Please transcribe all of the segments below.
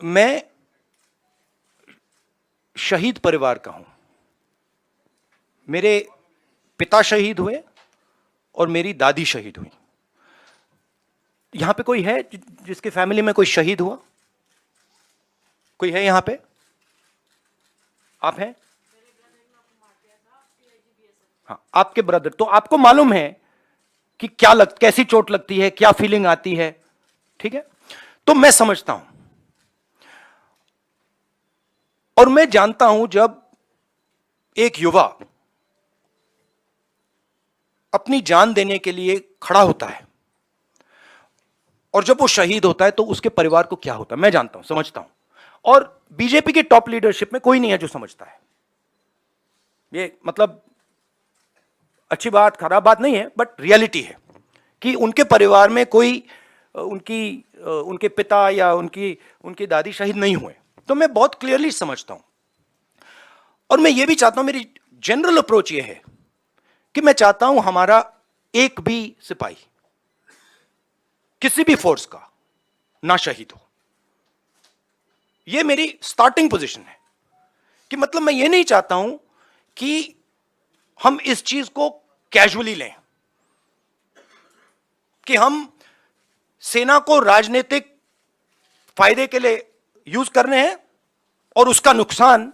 मैं शहीद परिवार का हूं। मेरे पिता शहीद हुए और मेरी दादी शहीद हुई। यहां पे कोई है जिसके फैमिली में कोई शहीद हुआ? कोई है यहां पे? आप हैं? हाँ, आपके ब्रदर। तो आपको मालूम है कि कैसी चोट लगती है, क्या फीलिंग आती है। ठीक है, तो मैं समझता हूं और मैं जानता हूं जब एक युवा अपनी जान देने के लिए खड़ा होता है और जब वो शहीद होता है तो उसके परिवार को क्या होता है, मैं जानता हूं, समझता हूं। और बीजेपी के टॉप लीडरशिप में कोई नहीं है जो समझता है। ये मतलब अच्छी बात खराब बात नहीं है, बट रियलिटी है कि उनके परिवार में कोई उनके पिता या उनकी दादी शहीद नहीं हुए। तो मैं बहुत क्लियरली समझता हूं और मैं ये भी चाहता हूं, मेरी जनरल अप्रोच ये है कि मैं चाहता हूं हमारा एक भी सिपाही किसी भी फोर्स का ना शहीद हो। यह मेरी स्टार्टिंग पोजीशन है कि मतलब मैं ये नहीं चाहता हूं कि हम इस चीज को कैजुअली लें कि हम सेना को राजनीतिक फायदे के लिए यूज कर रहे हैं और उसका नुकसान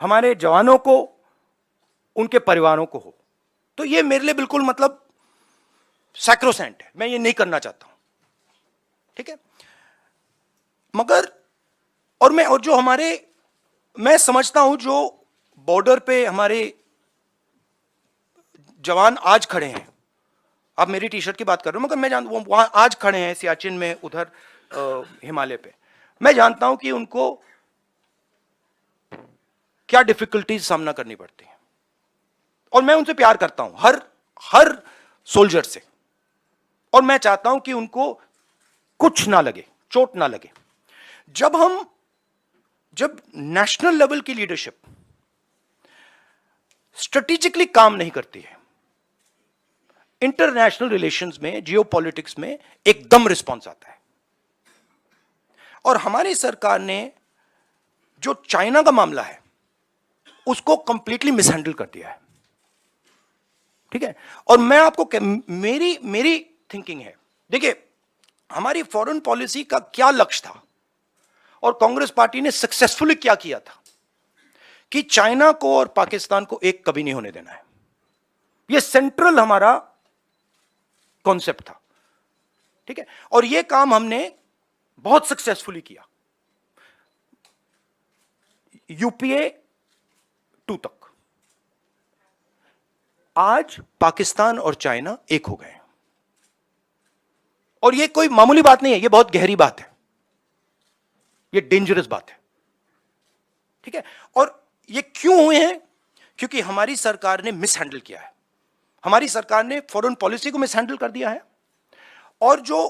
हमारे जवानों को, उनके परिवारों को हो। तो यह मेरे लिए बिल्कुल मतलब सैक्रोसेंट है, मैं ये नहीं करना चाहता हूं। ठीक है, मगर और जो मैं समझता हूं जो बॉर्डर पे हमारे जवान आज खड़े हैं, आप मेरी टी शर्ट की बात कर रहे हो, मगर मैं जानता हूं वहां आज खड़े हैं सियाचिन में, उधर हिमालय पे। मैं जानता हूं कि उनको क्या डिफिकल्टीज सामना करनी पड़ती है और मैं उनसे प्यार करता हूं, हर सोल्जर से। और मैं चाहता हूं कि उनको कुछ ना लगे, चोट ना लगे। जब नेशनल लेवल की लीडरशिप स्ट्रेटेजिकली काम नहीं करती है, इंटरनेशनल रिलेशंस में, जियोपॉलिटिक्स में एकदम रिस्पॉन्स आता है। और हमारी सरकार ने जो चाइना का मामला है उसको कंप्लीटली मिसहैंडल कर दिया है। ठीक है, और मैं आपको मेरी थिंकिंग है, देखिए हमारी फॉरेन पॉलिसी का क्या लक्ष्य था और कांग्रेस पार्टी ने सक्सेसफुली क्या किया था कि चाइना को और पाकिस्तान को एक कभी नहीं होने देना है। यह सेंट्रल हमारा कॉन्सेप्ट था। ठीक है, और यह काम हमने बहुत सक्सेसफुली किया, यूपीए 2 तक। आज पाकिस्तान और चाइना एक हो गए और यह कोई मामूली बात नहीं है, यह बहुत गहरी बात है, यह डेंजरस बात है। ठीक है, और ये क्यों हुए हैं? क्योंकि हमारी सरकार ने मिसहैंडल किया है, हमारी सरकार ने फॉरेन पॉलिसी को मिसहैंडल कर दिया है और जो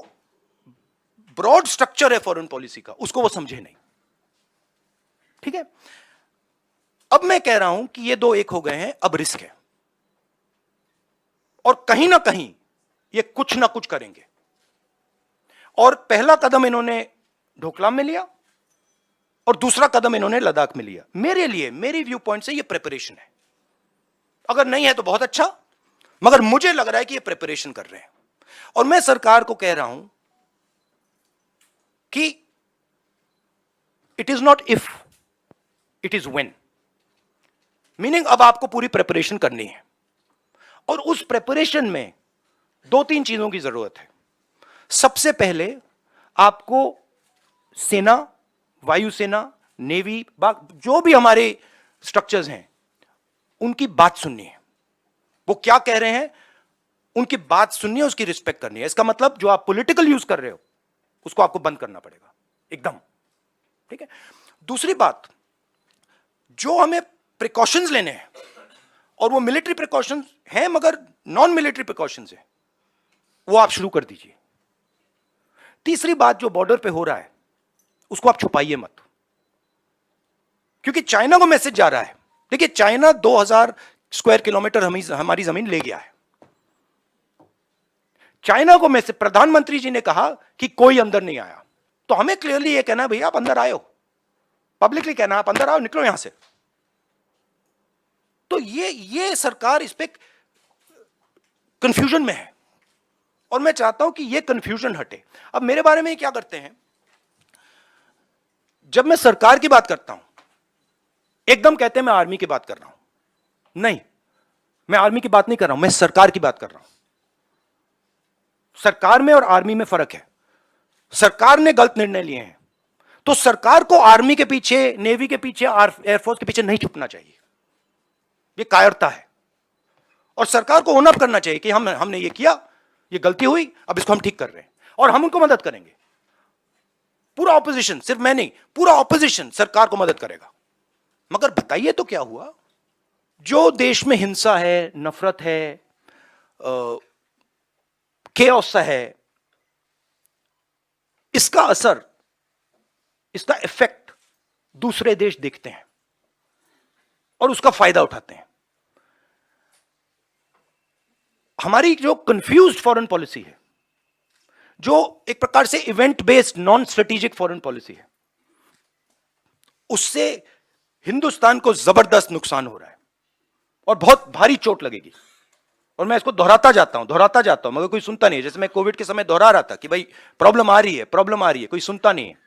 ब्रॉड स्ट्रक्चर है फॉरेन पॉलिसी का उसको वो समझे नहीं। ठीक है, अब मैं कह रहा हूं कि ये दो एक हो गए हैं, अब रिस्क है और कहीं ना कहीं ये कुछ ना कुछ करेंगे। और पहला कदम इन्होंने डोकलाम में लिया और दूसरा कदम इन्होंने लद्दाख में लिया। मेरे लिए, मेरी व्यू पॉइंट से ये प्रिपरेशन है। अगर नहीं है तो बहुत अच्छा, मगर मुझे लग रहा है कि ये प्रिपरेशन कर रहे हैं। और मैं सरकार को कह रहा हूं कि it is not if, it is when. Meaning अब आपको पूरी प्रिपरेशन करनी है और उस प्रिपरेशन में 2-3 चीजों की जरूरत है। सबसे पहले आपको सेना, वायुसेना, नेवी, जो भी हमारे स्ट्रक्चर्स हैं उनकी बात सुननी है। वो क्या कह रहे हैं उनकी बात सुननी है, उसकी रिस्पेक्ट करनी है। इसका मतलब जो आप पॉलिटिकल यूज कर रहे हो उसको आपको बंद करना पड़ेगा एकदम। ठीक है, दूसरी बात, जो हमें प्रिकॉशंस लेने हैं और वो मिलिट्री प्रिकॉशंस हैं मगर नॉन मिलिट्री प्रिकॉशंस है, वो आप शुरू कर दीजिए। तीसरी बात, जो बॉर्डर पे हो रहा है उसको आप छुपाइए मत, क्योंकि चाइना को मैसेज जा रहा है। देखिए, चाइना 2000 स्क्वायर किलोमीटर हमारी जमीन ले गया है। चाइना को मैसेज, प्रधानमंत्री जी ने कहा कि कोई अंदर नहीं आया, तो हमें क्लियरली ये कहना है भैया आप अंदर आए हो, पब्लिकली कहना आप अंदर आओ, निकलो यहां से। तो ये सरकार इस पे कंफ्यूजन में है और मैं चाहता हूं कि ये कंफ्यूजन हटे। अब मेरे बारे में क्या करते हैं, जब मैं सरकार की बात करता हूं एकदम कहते हैं मैं आर्मी की बात कर रहा हूं। नहीं, मैं आर्मी की बात नहीं कर रहा हूं, मैं सरकार की बात कर रहा हूं। सरकार में और आर्मी में फर्क है। सरकार ने गलत निर्णय लिए हैं तो सरकार को आर्मी के पीछे, नेवी के पीछे, एयरफोर्स के पीछे नहीं छुपना चाहिए, ये कायरता है। और सरकार को ओन अप करना चाहिए कि हमने ये किया, ये गलती हुई, अब इसको हम ठीक कर रहे हैं और हम उनको मदद करेंगे। पूरा ऑपोजिशन, सिर्फ मैं नहीं, पूरा ऑपोजिशन सरकार को मदद करेगा। मगर बताइए तो क्या हुआ, जो देश में हिंसा है, नफरत है, केओस है, इसका असर, इसका इफेक्ट दूसरे देश देखते हैं और उसका फायदा उठाते हैं। हमारी जो कंफ्यूज्ड फॉरेन पॉलिसी है, जो एक प्रकार से event based non strategic foreign policy है, उससे हिंदुस्तान को जबरदस्त नुकसान हो रहा है और बहुत भारी चोट लगेगी। और मैं इसको दोहराता जाता हूं मगर कोई सुनता नहीं है। जैसे मैं कोविड के समय दोहरा रहा था कि भाई प्रॉब्लम आ रही है, कोई सुनता नहीं है।